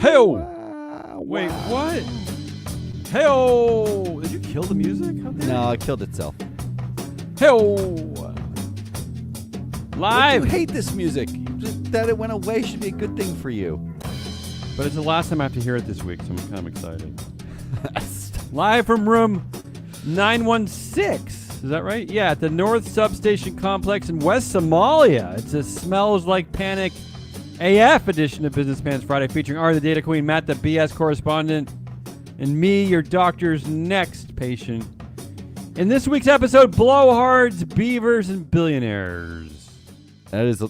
Hey-oh! Wait, what? Hey-oh! Did you kill the music? No, it killed itself. Hey-oh! Live! You hate this music. Just that it went away should be a good thing for you. But it's the last time I have to hear it this week, so I'm kind of excited. Live from room 916. Is that right? Yeah, at the North Substation Complex in West Somalia. It's a Smells Like Panic AF edition of Business Pants Friday, featuring Ari the Data Queen, Matt the BS correspondent, and me, your doctor's next patient. In this week's episode, blowhards, beavers, and billionaires. That is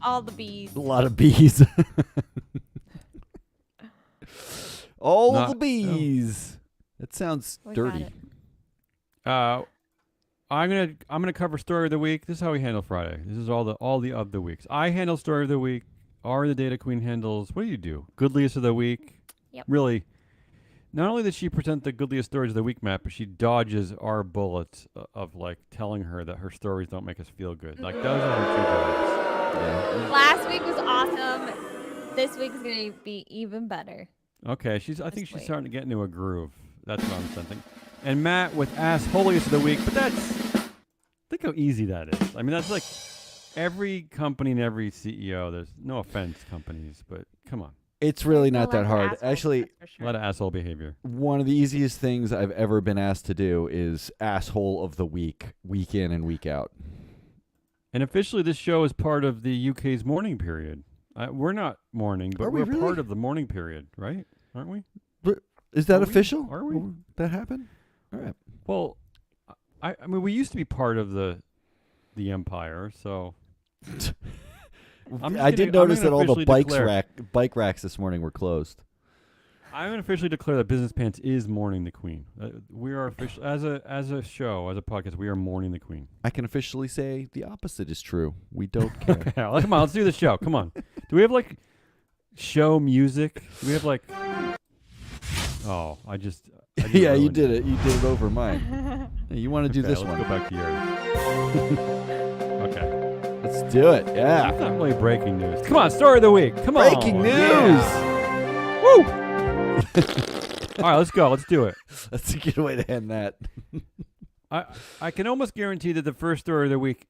all the bees. A lot of bees. All the bees. That sounds dirty. I'm gonna cover story of the week. This is how we handle Friday. This is all the of the weeks. I handle story of the week. Ari the Data Queen handles. What do? Goodliest of the week. Yep. Really. Not only does she present the goodliest stories of the week, Matt, but she dodges our bullets of like telling her that her stories don't make us feel good. Like those are her two jobs. Yeah. Last week was awesome. This week is gonna be even better. Okay, I think she's starting to get into a groove. That's what I'm thinking. And Matt with Assholiest of the Week, but think how easy that is. I mean, that's like every company and every CEO. There's no offense, companies, but come on. It's really not that hard. Actually, a lot of asshole behavior. One of the easiest things I've ever been asked to do is Asshole of the Week, week in and week out. And officially, this show is part of the UK's mourning period. We're not mourning, but we're part of the mourning period, right? Aren't we? Is that official? Are we? That happened? All right. Well, I mean, we used to be part of the empire, so. I did notice that all the bike racks this morning were closed. I'm going to officially declare that Business Pants is mourning the Queen. We are official as a show, as a podcast. We are mourning the Queen. I can officially say the opposite is true. We don't care. Okay, come on, let's do the show. Come on. Do we have like show music? Do we have like? Oh, I yeah, you did it. You did it over mine. Hey, you want to do this one? Let's go back to yours. Okay. Let's do it. Yeah. It's not really breaking news. Come on, story of the week. Come on. Breaking news. Yeah. Woo. All right, let's go. Let's do it. That's a good way to end that. I can almost guarantee that the first story of the week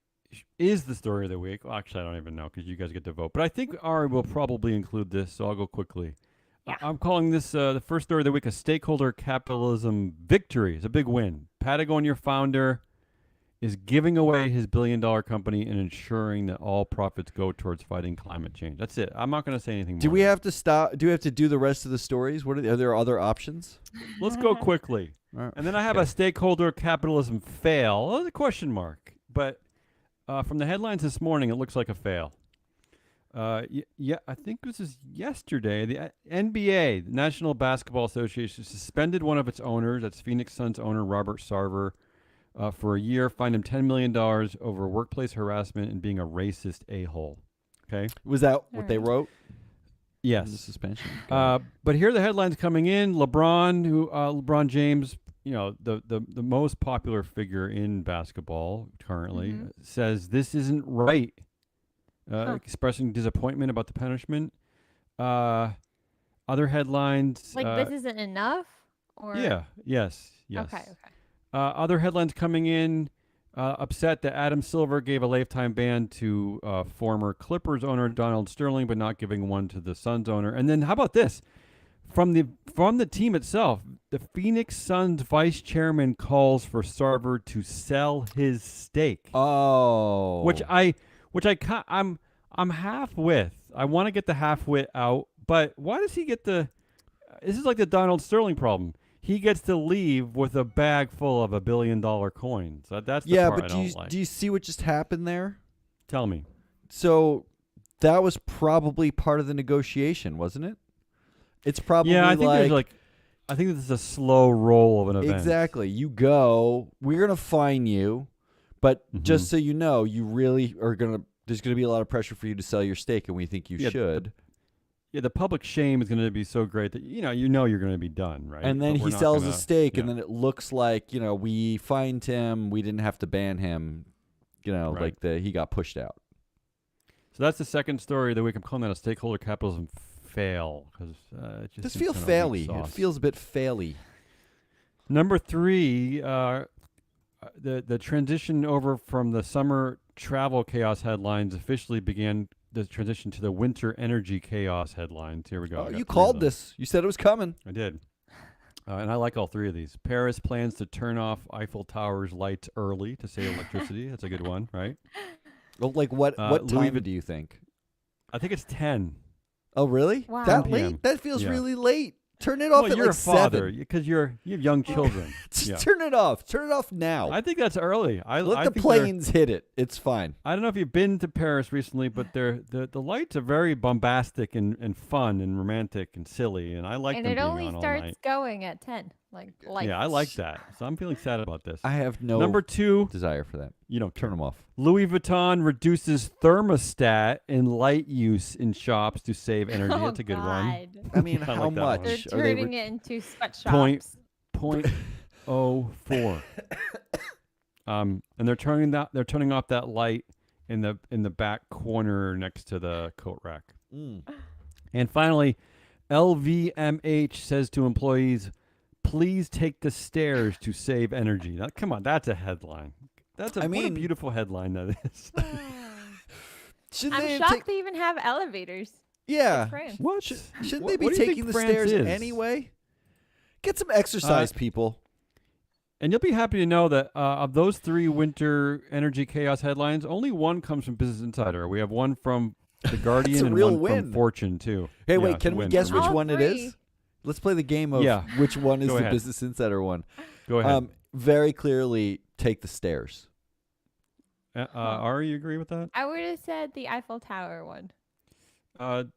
is the story of the week. Well, actually, I don't even know because you guys get to vote. But I think Ari will probably include this, so I'll go quickly. Yeah. I'm calling this the first story of the week a stakeholder capitalism victory. It's a big win. Patagonia founder is giving away his billion-dollar company and ensuring that all profits go towards fighting climate change. That's it. I'm not going to say anything more. Do we have to stop? Do we have to do the rest of the stories? Are there other options? Let's go quickly. And then I have a stakeholder capitalism fail. Oh, the question mark. But from the headlines this morning, it looks like a fail. Yeah, I think this is yesterday. The NBA, the National Basketball Association, suspended one of its owners. That's Phoenix Suns owner Robert Sarver. For a year, fined him $10 million over workplace harassment and being a racist a-hole. Okay? Was that what they wrote? Yes. The suspension. But here are the headlines coming in. LeBron James, the most popular figure in basketball currently, says this isn't right, expressing disappointment about the punishment. Other headlines. Like this isn't enough? Or? Yeah. Yes. Okay. Other headlines coming in, upset that Adam Silver gave a lifetime ban to former Clippers owner Donald Sterling, but not giving one to the Suns owner. And then how about this? From the team itself, the Phoenix Suns vice chairman calls for Sarver to sell his stake. Oh, I'm half with. I want to get the half wit out, but why does he get the? This is like the Donald Sterling problem. He gets to leave with a bag full of $1 billion coins. That's the part I don't like. Do you see what just happened there? Tell me. So that was probably part of the negotiation, wasn't it? It's probably I think this is a slow roll of an event. Exactly. You go. We're gonna fine you, but just so you know, you really are gonna. There's gonna be a lot of pressure for you to sell your stake, and we think you should. The public shame is going to be so great that you know you're going to be done, right? And then he sells his stake, and then it looks like we fined him, we didn't have to ban him, he got pushed out. So that's the second story of the week. I'm calling that a stakeholder capitalism fail because it just Does seems feel kinda weak faily. It sauce. feels a bit faily. Number 3, the transition over from the summer travel chaos headlines officially began the transition to the winter energy chaos headlines. Here we go. I Oh, got you 3 of called them. this. You said it was coming. I did. And I like all 3 of these. Paris plans to turn off Eiffel Tower's lights early to save electricity. That's a good one, right? Well, like what Louis time do you think? I think it's 10. Oh, really? Wow. That 10 late? p.m. That feels Yeah. really late. Turn it off Well, at you're like a father 7. because you have young children. Just Yeah. turn it off. Turn it off now. I think that's early. I Let the think planes hit it. It's fine. I don't know if you've been to Paris recently, but the lights are very bombastic and fun and romantic and silly, and I like And them it being only on all starts night. going at 10. Like Yeah, I like that. So I'm feeling sad about this. I have no Number 2, desire for that. you don't Turn care. them off. Louis Vuitton reduces thermostat in light use in shops to save energy. Oh, That's a good one. God. I mean, I how like that one. They're much are they? turning it into sweatshops. Point 0.04. And they're turning off that light in the back corner next to the coat rack. And finally, LVMH says to employees, "Please take the stairs to save energy." Now, come on, that's a headline. What a beautiful headline that is. Shouldn't I'm they shocked take- they even have elevators. Yeah. France. What? Shouldn't What- they be what do you think taking the France stairs is? anyway? Get some exercise, people. And you'll be happy to know that of those 3 winter energy chaos headlines, only one comes from Business Insider. We have one from The Guardian a and real one win. from Fortune, too. Hey, Yeah, wait, it's a can we win guess for which me. All one it 3. is? Let's play the game of Yeah. which one is Go the ahead. Business Insider one. Go ahead. Very clearly, take the stairs. Ari, you agree with that? I would have said the Eiffel Tower one.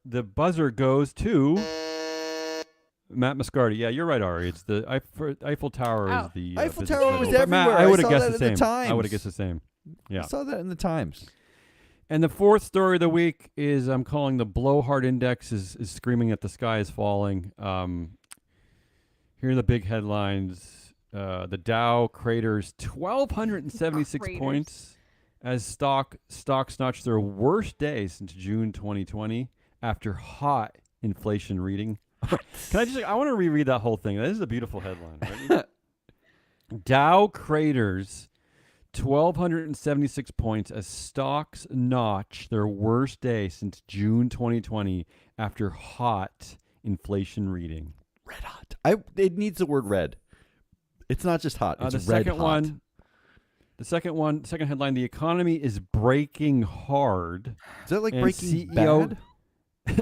The buzzer goes to Matt Moscardi. Yeah, you're right, Ari. It's the Eiffel Tower Oh. is the Eiffel business Tower symbol. was But Matt, everywhere. I I would have saw guessed that the in the same. I would Times. have guessed the same. Yeah. I saw that in the Times. And the 4th story of the week is I'm calling the blowhard index is screaming that the sky is falling. Here are the big headlines. The Dow craters 1,276 Craters. points as stocks notch their worst day since June 2020 after hot inflation reading. I want to reread that whole thing. This is a beautiful headline. Right? Dow craters 1,276 points as stocks notch their worst day since June 2020 after hot inflation reading. Red hot. It needs the word red. It's not just hot. It's The red second hot. second headline, the economy is breaking hard. Is that like and Breaking CEO Bad?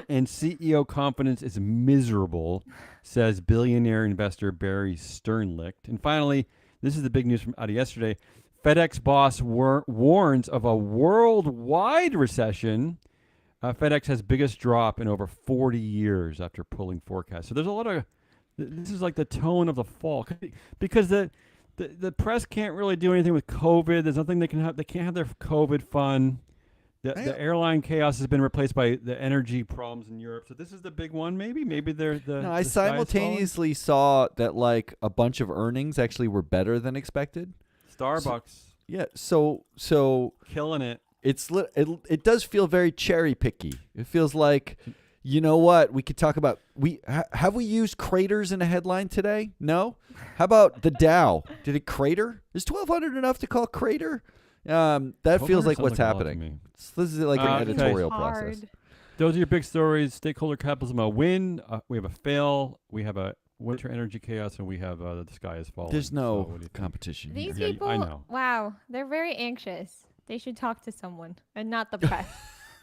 and CEO confidence is miserable, says billionaire investor Barry Sternlicht. And finally, this is the big news from out of yesterday. FedEx boss warns of a worldwide recession. FedEx has biggest drop in over 40 years after pulling forecasts. So there's a lot of this is like the tone of the fall because the press can't really do anything with COVID. There's nothing they can have. They can't have their COVID fun. The airline chaos has been replaced by the energy problems in Europe. So this is the big one. Maybe they're the. No, I the sky is simultaneously saw that like a bunch of earnings actually were better than expected. falling. Starbucks Yeah, so killing it. it does feel very cherry picky. It feels like, you know what? We could talk about have we used craters in a headline today? No. How about the Dow? Did it crater? Is 1,200 enough to call crater? That feels 1,200 like sounds what's like a lot to happening. me. So this is like an Okay. editorial Hard. process. Those are your big stories. Stakeholder capitalism, a win. We have a fail. We have a winter energy chaos, and we have the sky is falling. There's So no what do you think? competition here. These Yeah, people, I know. wow, they're very anxious. They should talk to someone and not the press.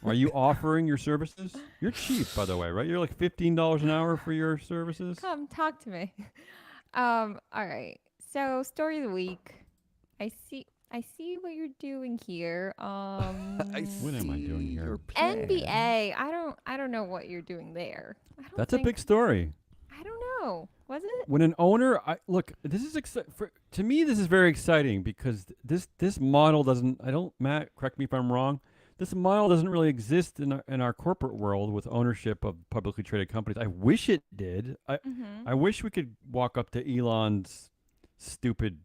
Are you offering your services? You're cheap, by the way, right? You're like $15 an hour for your services. Come talk to me. All right. So story of the week. I see what you're doing here. What am I doing here? your plan. NBA. I don't know what you're doing there. That's a big story. I don't know. Was it? When an owner, look, this is to me. This is very exciting because this model doesn't. Matt, correct me if I'm wrong. This model doesn't really exist in our corporate world with ownership of publicly traded companies. I wish it did. I wish we could walk up to Elon's stupid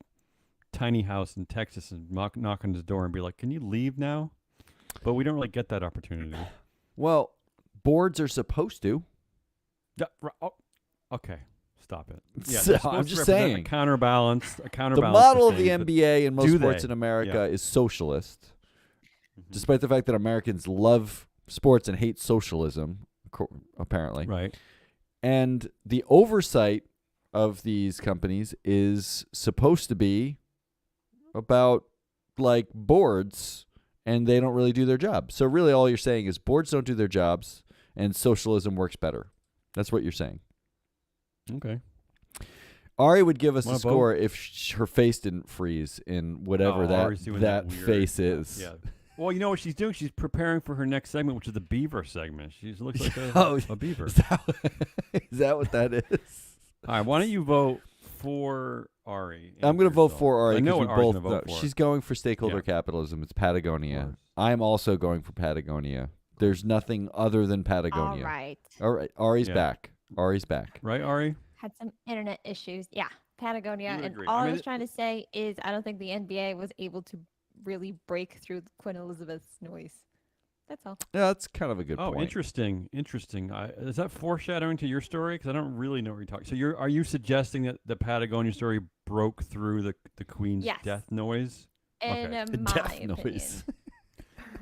tiny house in Texas and knock on his door and be like, "Can you leave now?" But we don't really get that opportunity. Well, boards are supposed to. Oh, okay. Stop it. Yeah, So, they're supposed I'm to just represent saying. A counterbalance. The model to of the things, but NBA and most do sports they? in America Yeah. is socialist, Mhm. despite the fact that Americans love sports and hate socialism, apparently. Right. And the oversight of these companies is supposed to be about like boards, and they don't really do their job. So really all you're saying is boards don't do their jobs and socialism works better. That's what you're saying. Okay. Ari would give us Wanna a score if her face didn't freeze in whatever Ari's doing that weird, face is. Yeah. Well, you know what she's doing? She's preparing for her next segment, which is the beaver segment. She looks like a beaver. Is that what that is? All right. Why don't you vote for Ari? I'm going to vote for Ari. I know 'cause what we Ari's both gonna vote know. for. She's going for stakeholder Yeah. capitalism. It's Patagonia. course. I'm also going for Patagonia. There's nothing other than All Patagonia. right. All right. Ari's Yeah. back. Ari's back. Right, Ari? Had some internet issues. Yeah, Patagonia. You would And agree. all I I mean, was trying to say is I don't think the NBA was able to really break through Queen Elizabeth's noise. That's all. Yeah, that's kind of a good Oh, point. interesting. Is that foreshadowing to your story? Because I don't really know what you're talking. So are you suggesting that the Patagonia story broke through the Queen's Yes. death noise? In Okay. my Death opinion. noise.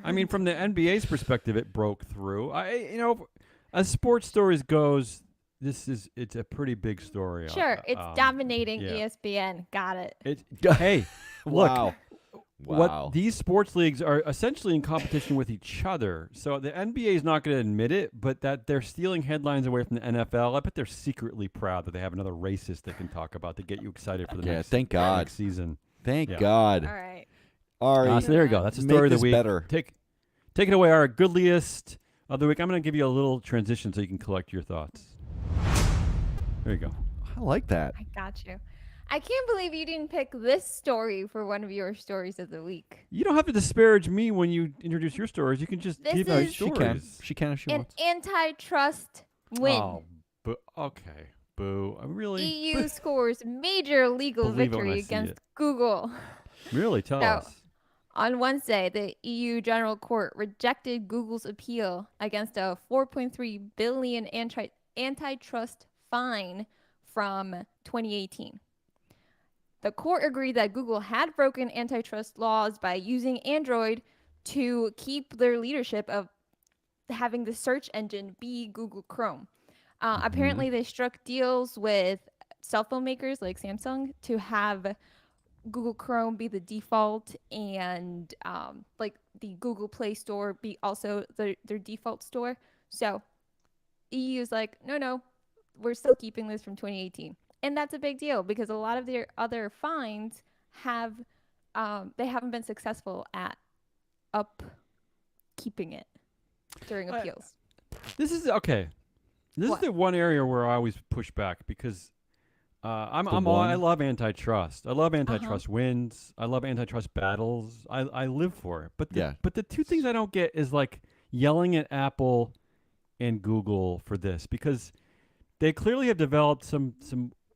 I mean, from the NBA's perspective, it broke through. As sports stories goes, it's a pretty big story. Sure, it's dominating yeah. ESPN. Got it. Hey, look. Wow. What these sports leagues are essentially in competition with each other. So the NBA is not going to admit it, but that they're stealing headlines away from the NFL. I bet they're secretly proud that they have another racist they can talk about to get you excited for the Yeah, next, thank God. next season. Thank Yeah. God. All right. Ari, So there you go. That's the make story of the this week. better. Take it away. Our goodliest of the week. I'm going to give you a little transition so you can collect your thoughts. There you go. I like that. I got you. I can't believe you didn't pick this story for one of your stories of the week. You don't have to disparage me when you introduce your stories. You can just This give is- out She She can. stories. She can if she An wants. antitrust win. Oh, okay. Boo. Really? EU scores major legal Believe it when I victory see against it. Google. Really? Tell No. us. On Wednesday, the EU General Court rejected Google's appeal against a 4.3 billion antitrust fine from 2018. The court agreed that Google had broken antitrust laws by using Android to keep their leadership of having the search engine be Google Chrome. Apparently, they struck deals with cell phone makers like Samsung to have Google Chrome be the default and like the Google Play Store be also their default store. So EU is like, no, we're still keeping this from 2018. And that's a big deal because a lot of their other fines they haven't been successful at keeping it during appeals. This is okay. This What? is the one area where I always push back because I love antitrust. I love antitrust wins. I love antitrust battles. I live for it. But the two things I don't get is like yelling at Apple and Google for this because they clearly have developed some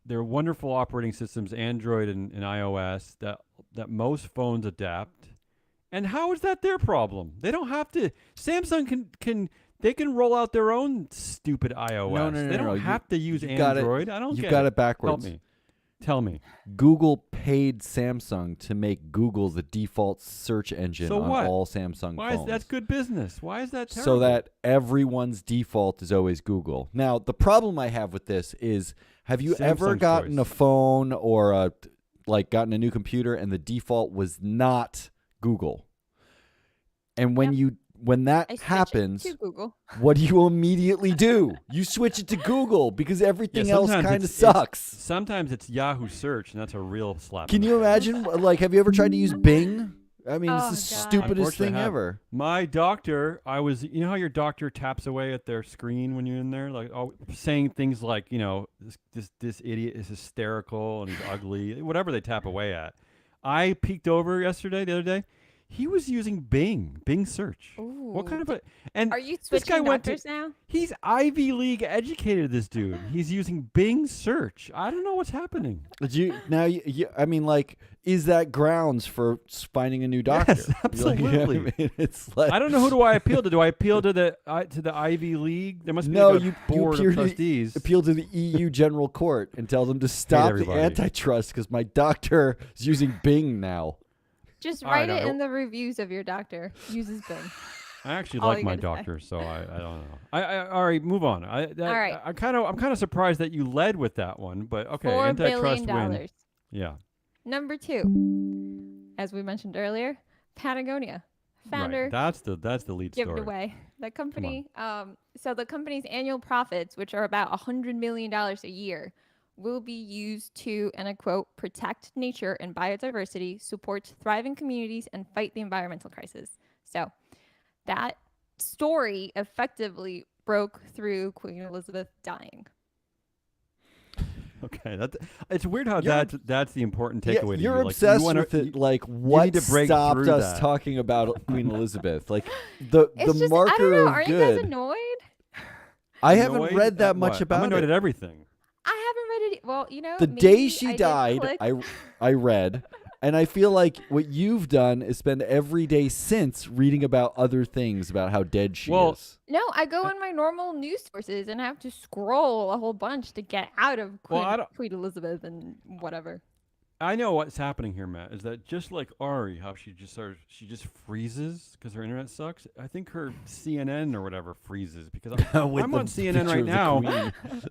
their wonderful operating systems, Android and iOS, that most phones adapt. And how is that their problem? They don't have to. Samsung can roll out their own stupid iOS. No, they don't have to use you've got it- Android. I don't You've get got it. it backwards. Help me. Tell me. Google paid Samsung to make Google the default search engine So on what? all Samsung Why phones. is that good business? Why is that terrible? So that everyone's default is always Google. Now, the problem I have with this is, have you ever Samsung's gotten choice. a phone or gotten a new computer and the default was not Google? And when that I switch happens, it to Google. what do you immediately do? You switch it to Google because everything Yeah, else sometimes kind of it's- sucks. Sometimes it's Yahoo search, and that's a real slap. Can in the you face. imagine? Have you ever tried to use Bing? I mean, Oh, it's the God. stupidest Unfortunately, thing I have. ever. My doctor, you know how your doctor taps away at their screen when you're in there, like saying things like, this idiot is hysterical and he's ugly, whatever they tap away at. I peeked over the other day. He was using Bing search. What kind of a and Are you this guy switching went doctors to, now? He's Ivy League educated, this dude. He's using Bing search. I don't know what's happening. I mean, like, is that grounds for finding a new doctor? Yes, absolutely. I mean, it's like I don't know who do I appeal to. Do I appeal to the Ivy League? There must be no, like a you board appeal of to trustees. appeal to the EU General Court and tell them to stop the everybody. antitrust because my doctor is using Bing now. Just All right, write it all right. in the reviews of your doctor. Uses Bing. I actually All like you my gotta say. doctor, so I don't know. All right, move on. All right. I'm kind of surprised that you led with that one, but okay. $4 Antitrust billion. win. Yeah. Number 2, as we mentioned earlier, Patagonia. Founder Right. That's the lead give it story. away. The company, so the company's annual profits, which are about $100 million a year, will be used to, and I quote, protect nature and biodiversity, support thriving communities, and fight the environmental crisis. So that story effectively broke through Queen Elizabeth dying. Okay, it's weird how You're- that's the important Yeah, takeaway. to you're you. Like, obsessed you wanna, with it. you- Like, what need to break stopped through us that. talking about Queen Elizabeth? Like, the It's just, marker I don't know. of Are you good. guys annoyed? I haven't annoyed read that at much what? about I'm annoyed it. at everything. I haven't read it. Well, you know, The maybe day she I did died, click. I read, and I feel like what you've done is spend every day since reading about other things about how dead she Well, is. No, I go in my normal news sources and I have to scroll a whole bunch to get out of Well, I don't- Queen Elizabeth and whatever. I know what's happening here, Matt. Is that just like Ari, how she just freezes because her internet sucks? I think her CNN or whatever freezes because With I'm the on CNN picture right of the now. Queen.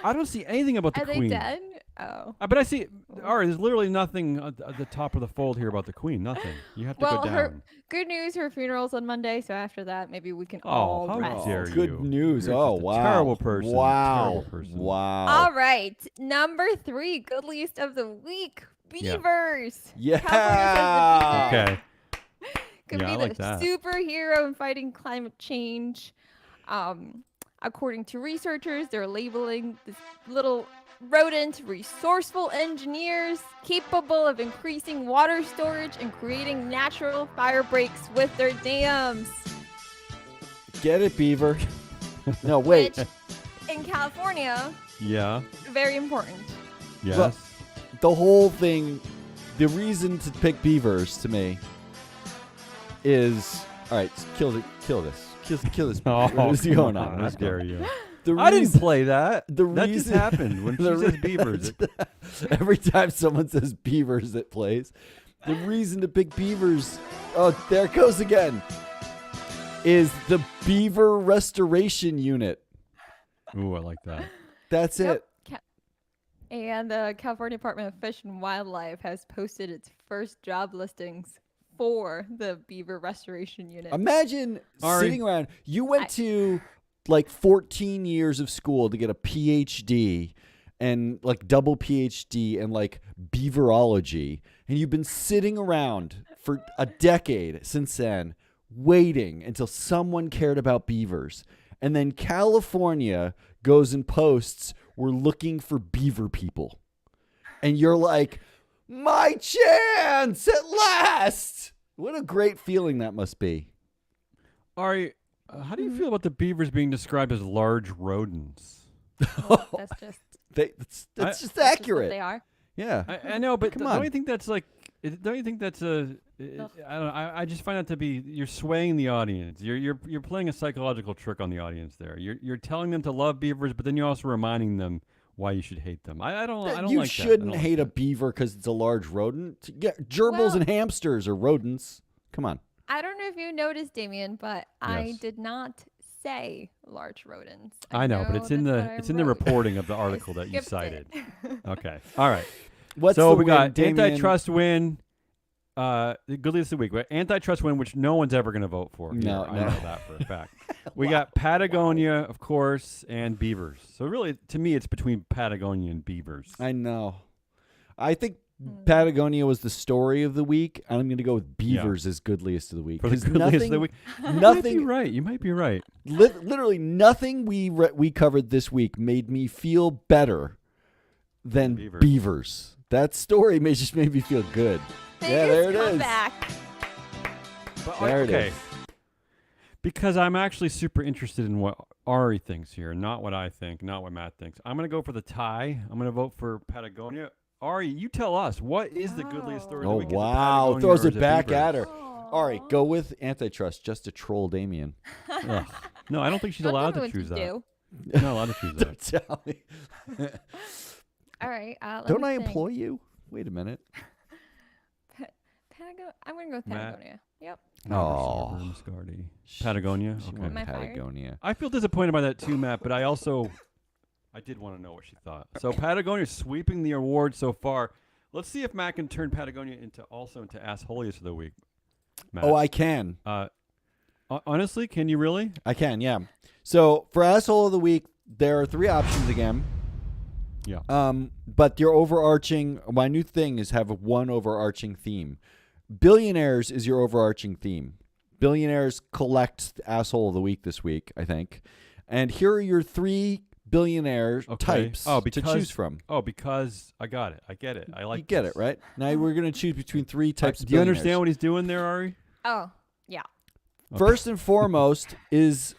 I don't see anything about the Are they Queen. dead? Oh. But I see, Ari, there's literally nothing at the top of the fold here about the Queen. Nothing. You have to Well, go her down. good news, her funeral's on Monday, so after that, maybe we can Oh, all how rest. dare you. Good news. You're Oh, just a wow. terrible person. Wow. Terrible person. Wow. All right, number 3, good least of the week, Yeah. beavers. Yeah. California says the beaver could Yeah, be I like the that. superhero in fighting climate change. According to researchers, they're labeling this little rodent resourceful engineers capable of increasing water storage and creating natural fire breaks with their dams. Get it, Beaver. No, wait. Which, in California, Yeah. very important. Yes. Look, the whole thing, the reason to pick beavers to me is, all right, kill this. Kill this. Oh, What is come going on, on? how What's going dare on? you? The I didn't reason- play that. the That just reason- happened when she the says re- beavers. Every time someone says beavers, it plays. The reason to pick beavers, oh, there it goes again, is the Beaver Restoration Unit. Ooh, I like that. That's Yep. it. And the California Department of Fish and Wildlife has posted its first job listings for the Beaver Restoration Unit. Imagine Ari. sitting around. You went to like 14 years of school to get a PhD and like double PhD and like beaverology. And you've been sitting around for a decade since then, waiting until someone cared about beavers. And then California goes and posts, "We're looking for beaver people." And you're like, my chance at last. What a great feeling that must be. Ari, how do you feel about the beavers being described as large rodents? That's just That's just that's just what accurate. they are. Yeah. I know, but Come don't on. you think that's like? Don't you think that's a? I don't know. I just find that to be you're swaying the audience. You're playing a psychological trick on the audience there. You're telling them to love beavers, but then you're also reminding them why you should hate them. I don't You like that. shouldn't hate a beaver because it's a large rodent. Yeah, gerbils Well- and hamsters are rodents. Come on. I don't know if you noticed, Damien, but I Yes. did not say large rodents. I know, but it's in that's the what I it's in the wrote. reporting of the I article that you skipped cited. it. Okay, all right. What's So the we win, got Damien? antitrust win. The good least of the week. But antitrust win, which no one's ever going to vote for. Here. No, I no. know that for a fact. We got Patagonia, of course, and beavers. So really, to me, it's between Patagonia and beavers. I know. I think Patagonia was the story of the week. I'm going to go with beavers as goodliest of the week. For the 'Cause good least of the nothing- week. You might be Nothing. right. You might be right. Literally nothing we covered this week made me feel better than Beavers. beavers. That story just made me feel good. Yeah, Biggest there it is. comeback. But, There it okay. is. Because I'm actually super interested in what Ari thinks here, not what I think, not what Matt thinks. I'm going to go for the tie. I'm going to vote for Patagonia. Ari, you tell us. What is the goodliest story of the Oh, week? Is it wow. Patagonia Throws or it is back Beavers? at her. All right, go with antitrust just to troll Damien. Ugh. No, I don't think she's Don't allowed tell me to what choose that. do. She's not allowed to choose Don't that. tell me. All right. Let Don't me I think. employ you? Wait a minute. I'm going to go with Matt. Patagonia. Yep. Oh. Muscardi. Patagonia? She Okay. went Am I fired? Patagonia. I feel disappointed by that too, Matt, but I did want to know what she thought. So Patagonia sweeping the award so far. Let's see if Matt can turn Patagonia into assholiest of the week. Matt. Oh, I can. Honestly, can you really? I can, yeah. So for asshole of the week, there are 3 options again. Yeah. But my new thing is have one overarching theme. Billionaires is your overarching theme. Billionaires collect asshole of the week this week, I think. And here are your 3 billionaire types to choose from. Oh, because I got it. I get it. I like You get this. it, right? Now we're going to choose between 3 types of Do you billionaires. understand what he's doing there, Ari? Oh, yeah. First and foremost is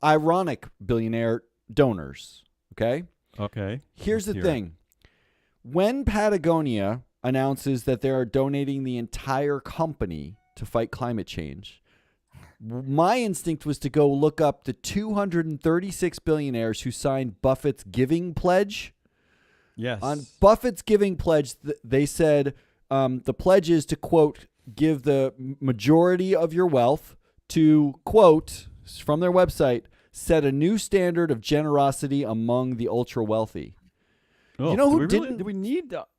ironic billionaire donors, okay? Okay. Here's the Let's hear thing. When Patagonia announces that they are donating the entire company to fight climate change, my instinct was to go look up the 236 billionaires who signed Buffett's giving pledge. Yes. On Buffett's giving pledge, they said the pledge is to, quote, give the majority of your wealth to, quote, from their website, set a new standard of generosity among the ultra wealthy. Oh, You know who do we really- didn't-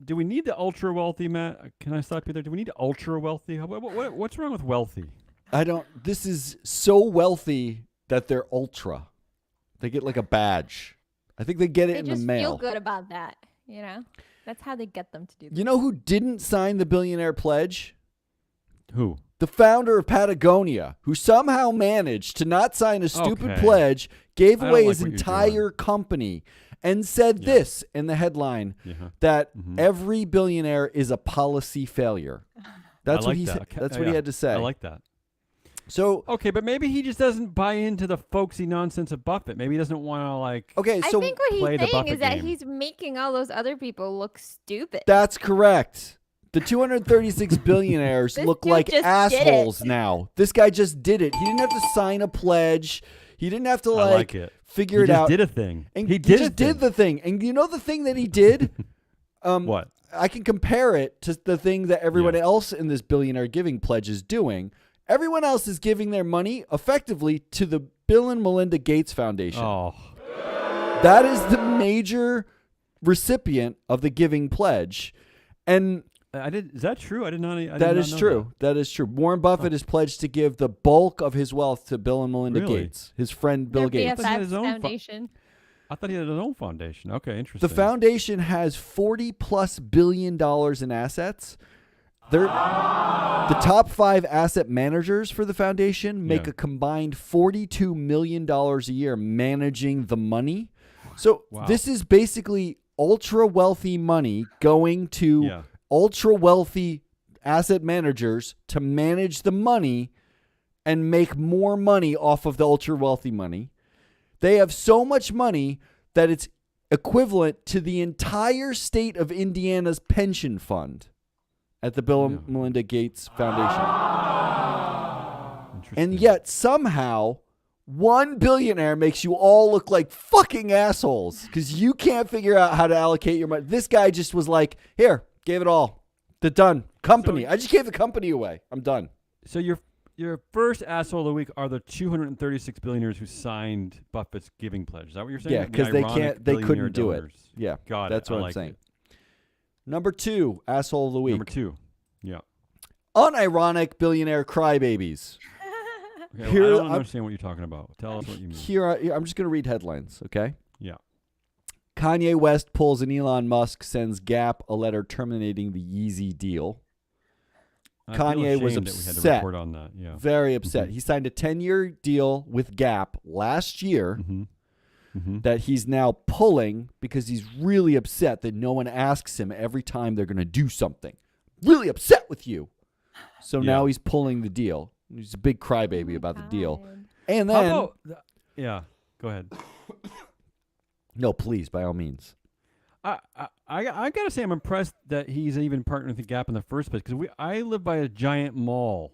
Do we need the ultra wealthy, Matt? Can I stop you there? Do we need ultra wealthy? What's wrong with wealthy? This is so wealthy that they're ultra. They get like a badge. I think they get it They in just the mail. feel good about that, you know? That's how they get them to do that. You know who didn't sign the billionaire pledge? Who? The founder of Patagonia, who somehow managed to not sign a stupid Okay. pledge, gave I don't away like his what you're entire company, and said Yeah. this in the headline, Yeah. that Mhm. every billionaire is a policy failure. That's I what like he that. said. Okay, That's what he yeah. had to say. I like that. So, Okay, but maybe he just doesn't buy into the folksy nonsense of Buffett. Maybe he doesn't want to like. okay, I so think what play he's the saying Buffett is that game. he's making all those other people look stupid. that's correct. The 236 billionaires This look dude like just did assholes it. now. This guy just did it. He didn't have to sign a pledge. He didn't have to I like it. figure He it just out. did a thing. And he did just a thing. did the thing. And you know the thing that he did? What? I can compare it to the thing that everyone Yeah. else in this billionaire giving pledge is doing. Everyone else is giving their money effectively to the Bill and Melinda Gates Foundation. Oh, That is the major recipient of the giving pledge. And Is that true? I did not. that is true. That is true. Warren Buffett is pledged to give the bulk of his wealth to Bill and Melinda Really? Gates, his friend Bill Their Gates. But he had BFF's his own fu- foundation. I thought he had his own foundation. Okay, interesting. The foundation has $40+ billion in assets. The top 5 asset managers for the foundation make Yeah. a combined $42 million a year managing the money. So Wow. this is basically ultra wealthy money going to Yeah. ultra wealthy asset managers to manage the money and make more money off of the ultra wealthy money. They have so much money that it's equivalent to the entire state of Indiana's pension fund at the Bill and Melinda Gates Foundation. Interesting. And yet somehow one billionaire makes you all look like fucking assholes because you can't figure out how to allocate your money. This guy just was like, here, gave it all. They're done. Company. I just gave the company away. I'm done. So your first asshole of the week are the 236 billionaires who signed Buffett's giving pledge. Is that what you're saying? Yeah, The 'cause they ironic can't- they couldn't billionaire do it. donors. Yeah, Got it. that's what I I'm like saying. it. Number 2, asshole of the week. Number 2. Yeah. Unironic billionaire crybabies. Okay, Here, I don't I'm- understand what you're talking about. Tell us what you mean. I'm just going to read headlines, okay? Yeah. Kanye West pulls an Elon Musk, sends Gap a letter terminating the Yeezy deal. I feel Kanye was ashamed that we had to upset. report on that. Yeah. Very upset. Mhm. He signed a 10-year deal with Gap last year Mm-hmm. Mm-hmm. that he's now pulling because he's really upset that no one asks him every time they're going to do something. Really upset with you. So now he's pulling the deal. He's a big crybaby about the deal. And then, yeah, go ahead. No, please, by all means. I gotta say I'm impressed that he's even partnering with the Gap in the first place because I live by a giant mall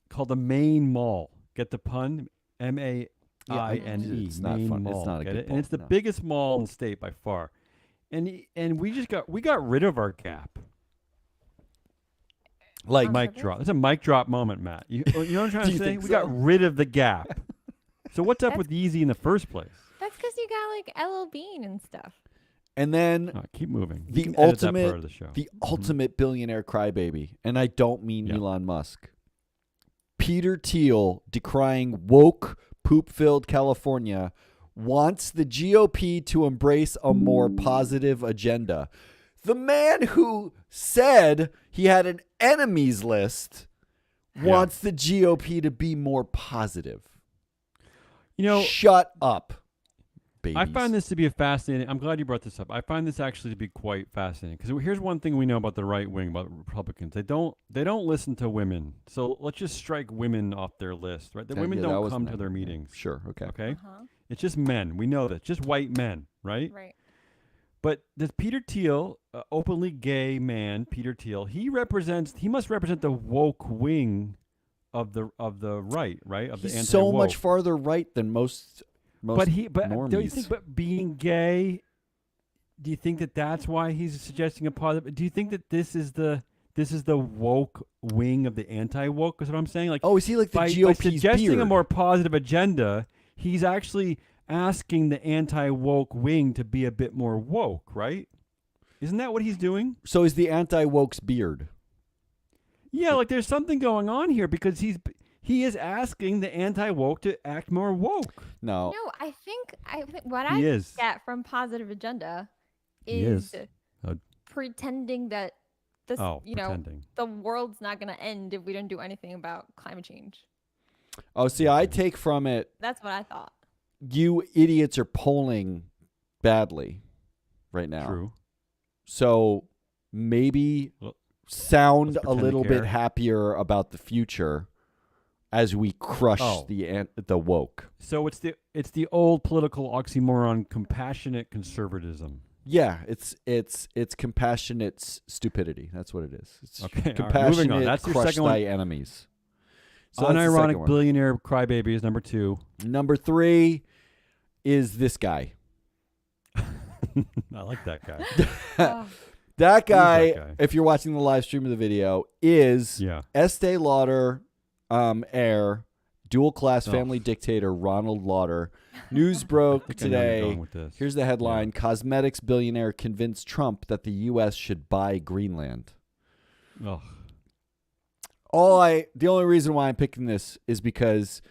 called the Main Mall. Get the pun? MAINE. It's not fun. Mall. It's not a Get good it? And it's the mall, no. biggest mall in the state by far. And we got rid of our Gap. Like Mic drop. It's a mic drop moment, Matt. You know what I'm trying to say? think We so? got rid of the Gap. So what's up with Yeezy in the first place? That's because you got like LL Bean and stuff. And then Keep moving. the You can edit that ultimate, part of the show. ultimate billionaire crybaby, and I don't mean Yeah. Elon Musk. Peter Thiel, decrying woke, poop-filled California, wants the GOP to embrace a more positive agenda. The man who said he had an enemies list wants the GOP to be more positive. You know, Shut up, babies. I find this to be a fascinating. I'm glad you brought this up. I find this actually to be quite fascinating because here's one thing we know about the right wing, about Republicans. They don't listen to women. So let's just strike women off their list, right? The women that don't was come nice. to their meetings. Sure, okay. Okay, it's just men. We know that. Just white men, right? Right. But this Peter Thiel, openly gay man, Peter Thiel, he must represent the woke wing of the right, right? Of the He's anti-woke. so much farther right than most But normies. don't you think? But being gay, do you think that that's why he's suggesting a positive? Do you think that this is the woke wing of the anti-woke? Is what I'm saying. Like, Oh, is he like the by GOP's suggesting beard? a more positive agenda, he's actually asking the anti-woke wing to be a bit more woke, right? Isn't that what he's doing? So is the anti-woke's beard? Yeah, like there's something going on here because he is asking the anti-woke to act more woke. No. No, I think what He I is. get from positive agenda He is is. pretending that this, Pretending. the world's not going to end if we don't do anything about climate change. Oh, see, I take from it, That's what I thought. you idiots are polling badly right now. True. So maybe Well, sound let's a pretend to little care. bit happier about the future as we crush Oh. the woke. So it's the old political oxymoron, compassionate conservatism. Yeah, it's compassionate stupidity. That's what it is. It's Okay, all right, compassionate moving on. That's your crush second one. thy enemies. So that's the second Unironic one. billionaire crybaby is number 2. Number 3 is this guy. I like that guy. Oh, That guy, that guy? if you're watching the live stream of the video, is Yeah. Estee Lauder heir, dual-class Oh. family dictator Ronald Lauder. News broke I think I know where you're today. going with this. Here's the headline. Cosmetics billionaire convinced Trump that the U.S. should buy Greenland. Ugh. The only reason why I'm picking this is because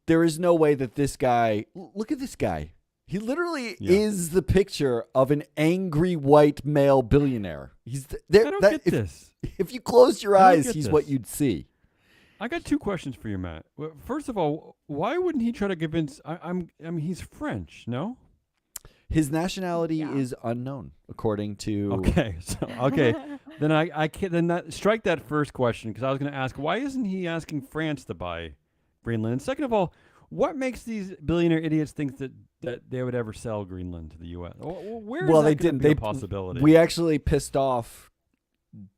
there is no way that this guy, look at this guy. He literally Yeah. is the picture of an angry white male billionaire. He's I there. don't get if, this. if you closed your I don't eyes, get he's this. what you'd see. I got 2 questions for you, Matt. Well, first of all, why wouldn't he try to convince? I mean, he's French, no? His nationality Yeah. is unknown, according to. Okay, then I can't strike that first question because I was going to ask why isn't he asking France to buy Greenland? And second of all, what makes these billionaire idiots think that they would ever sell Greenland to the U.S.? Where is Well, that they gonna didn't. be a They possibility. We actually pissed off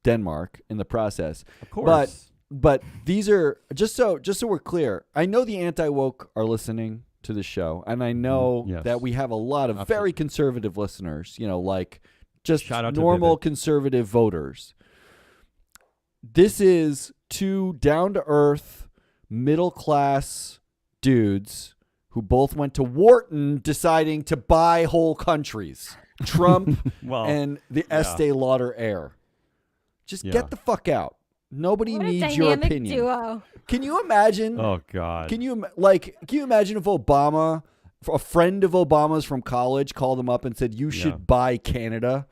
Denmark in the process. of course, But these are just so we're clear. I know the anti-woke are listening to the show, and I know Yes. that we have a lot of very Absolutely. conservative listeners. Like just Shout out to normal Vivid. conservative voters. This is 2 down-to-earth, middle-class dudes who both went to Wharton, deciding to buy whole countries. Trump well, and the yeah. Estee Lauder heir. Just Yeah. get the fuck out. Nobody what a needs your dynamic opinion. duo. Can you imagine? oh God, Can you imagine if Obama, a friend of Obama's from college, called him up and said you should Yeah. buy Canada?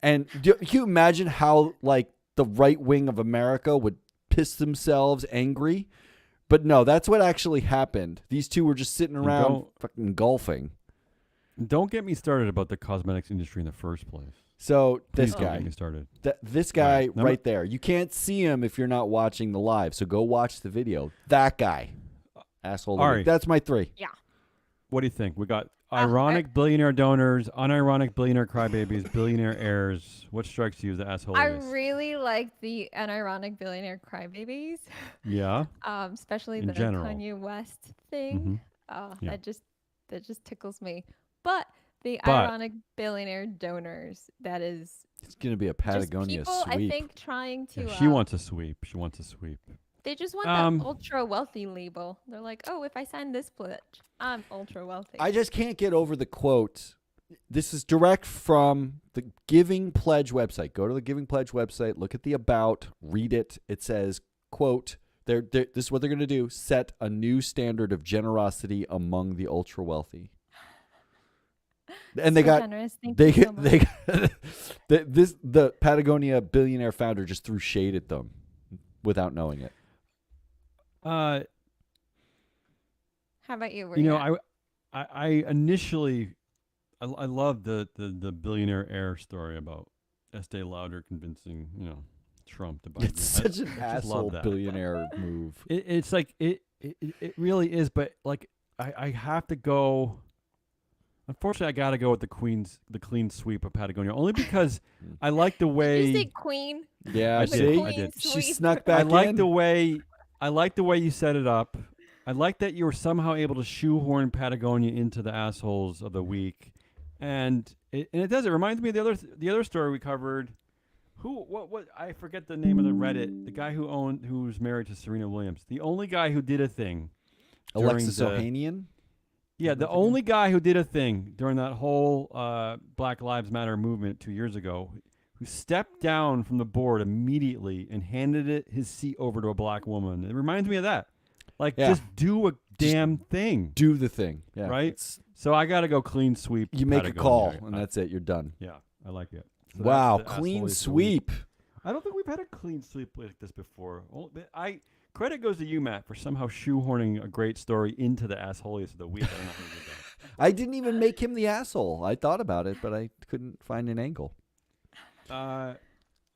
And can you imagine how the right wing of America would piss themselves angry? But no, that's what actually happened. These 2 were just sitting around fucking golfing. Don't get me started about the cosmetics industry in the first place. So this Please don't guy, get me started. this guy All right. right there. You can't see him if you're not watching the live. So go watch the video. That guy, asshole. of the Ari. week. That's my 3. Yeah. What do you think? We got ironic billionaire donors, unironic billionaire crybabies, billionaire heirs. What strikes you as the asshole? I really like the unironic billionaire crybabies. Yeah. Especially In the general. Kanye West thing. Yeah. That just tickles me. But the But- ironic billionaire donors, that is It's gonna be a Patagonia just people, sweep. I think, trying to. She wants a sweep. She wants a sweep. They just want the ultra wealthy label. They're like, oh, if I sign this pledge, I'm ultra wealthy. I just can't get over the quote. This is direct from the Giving Pledge website. Go to the Giving Pledge website, look at the about, read it. It says, quote, this is what they're going to do, set a new standard of generosity among the ultra wealthy. And they So got generous. Thank they you so they much. the Patagonia billionaire founder just threw shade at them without knowing it. How about you? Where You you know, at? I initially, I love the billionaire heir story about Estee Lauder convincing Trump to buy. It's such an just love asshole that. billionaire move. It's like it really is, but like I have to go. Unfortunately, I got to go with the clean sweep of Patagonia, only because I like the way. Did you say queen? Yeah, I The did. see, I did. queen she sweep. snuck back I like in. the way you set it up. I like that you were somehow able to shoehorn Patagonia into the assholes of the week, and it does. It reminds me of the other story we covered. What I forget the name of the Reddit. The guy who's married to Serena Williams. The only guy who did a thing. Alexis during the- Ohanian. Yeah, the only guy who did a thing during that whole Black Lives Matter movement 2 years ago, who stepped down from the board immediately and handed his seat over to a black woman. It reminds me of that. Like, Yeah. just do a damn thing, Do the thing. Yeah, right? it's- So I got to go clean sweep. You make a Patagonia. call, and that's it. You're done. Yeah, I like it. So Wow, that's the clean asshole of the week. sweep. I don't think we've had a clean sweep like this before. Credit goes to you, Matt, for somehow shoehorning a great story into the assholiest of the week. I don't know how you did that. I didn't even make him the asshole. I thought about it, but I couldn't find an angle.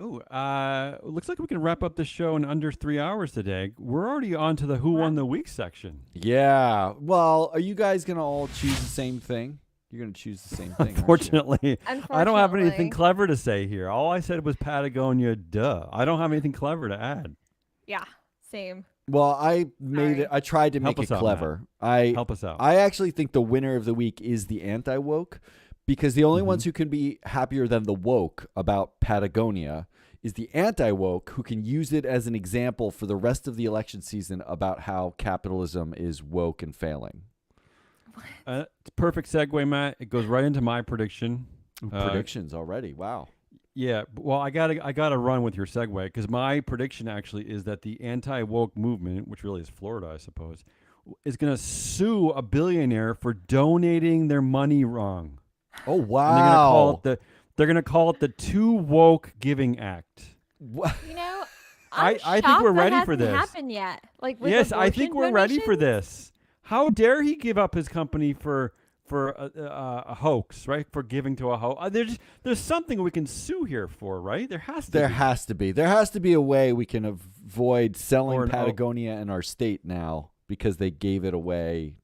Looks like we can wrap up the show in under 3 hours today. We're already on to the Who Won the Week section. Yeah. Well, are you guys going to all choose the same thing? You're going to choose the same thing. aren't you? Unfortunately, I don't have anything Unfortunately. clever to say here. All I said was Patagonia, duh. I don't have anything clever to add. Yeah, same. Well, I made it. I tried to Help make us it out, clever. I Help us out. actually think the winner of the week is the anti-woke, because the only Mm-hmm. ones who can be happier than the woke about Patagonia is the anti-woke, who can use it as an example for the rest of the election season about how capitalism is woke and failing. It's a perfect segue, Matt. It goes right into my prediction. Predictions already. Wow. Yeah, well, I gotta run with your segue, because my prediction actually is that the anti-woke movement, which really is Florida, I suppose, is going to sue a billionaire for donating their money wrong. Oh, And wow. they're gonna call it the Too Woke Giving Act. What? You know, I I'm think shocked we're that ready for hasn't this. happened yet. Like with Yes, I think we're abortion ready for donations? this. How dare he give up his company for a hoax, right? For giving to a hoax. There's something we can sue here for, right? There has to There be. has to be. There has to be a way we can avoid Or selling an Patagonia in our state now because they gave it away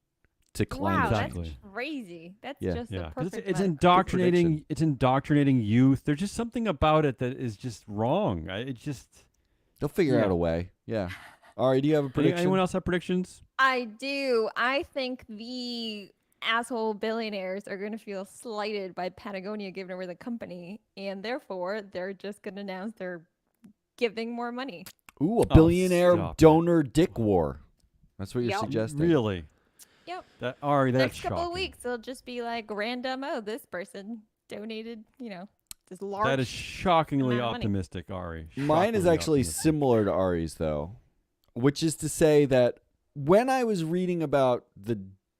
to climate Wow, change. Exactly. that's crazy. That's Yeah. just Yeah, the 'cause perfect. it's metaphor. indoctrinating. It's indoctrinating youth. There's just something about it that is just wrong. It's just. They'll figure Yeah. out a way. Yeah. Ari, do you have a prediction? Anyone else have predictions? I do. I think the asshole billionaires are going to feel slighted by Patagonia giving away the company, and therefore they're just going to announce they're giving more money. Ooh, a billionaire stop it. donor dick war. That's what you're Yep. suggesting. Really? Yep. That Ari, that's Next couple of shocking. weeks, it'll just be like random. Oh, this person donated, this large. That is shockingly amount of money. optimistic, Ari. Mine is Shockingly actually optimistic. similar to Ari's, though, which is to say that when I was reading about the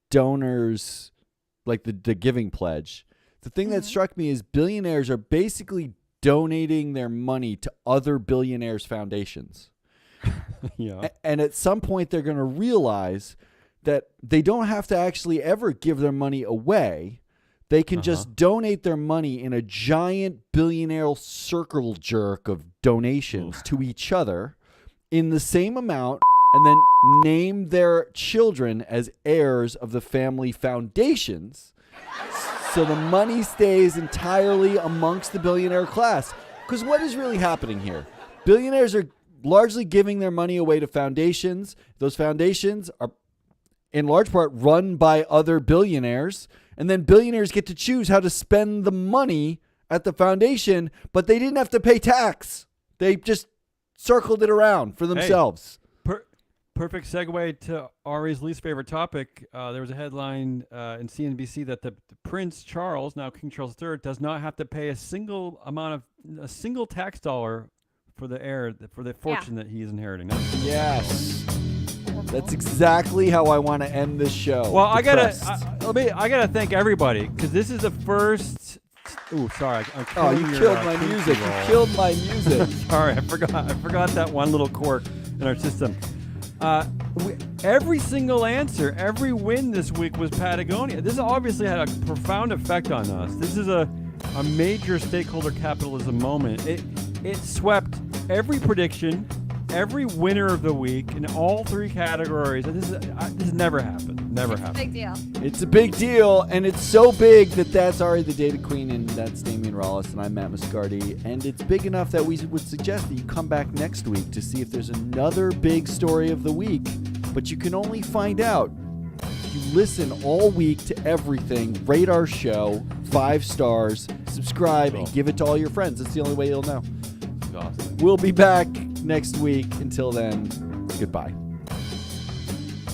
donors, like the giving pledge, the thing that Mhm. struck me is billionaires are basically donating their money to other billionaires' foundations. Yeah. And at some point, they're going to realize that they don't have to actually ever give their money away. They can just donate their money in a giant billionaire circle jerk of donations to each other in the same amount, and then name their children as heirs of the family foundations, so the money stays entirely amongst the billionaire class. Because what is really happening here? Billionaires are largely giving their money away to foundations. Those foundations are in large part run by other billionaires, and then billionaires get to choose how to spend the money at the foundation, but they didn't have to pay tax. They just circled it around for themselves. Perfect segue to Ari's least favorite topic. There was a headline in CNBC that the Prince Charles, now King Charles III, does not have to pay a single tax dollar for the fortune that he is inheriting. Yes. That's exactly how I want to end this show. Well, I gotta thank everybody, because this is the first. Ooh, sorry. You killed my music. You killed my music. Sorry, I forgot that one little quirk in our system. Every single answer, every win this week was Patagonia. This obviously had a profound effect on us. This is a major stakeholder capitalism moment. It swept every prediction, every winner of the week in all three categories. This never happened. Never happened. Big deal. It's a big deal, and it's so big that's Ari the Data Queen, and that's Damian Rollis, and I'm Matt Moscardi. And it's big enough that we would suggest that you come back next week to see if there's another big story of the week. But you can only find out if you listen all week to everything, rate our show, 5 stars, subscribe, and give it to all your friends. That's the only way you'll know. Exhausting. We'll be back next week. Until then, goodbye.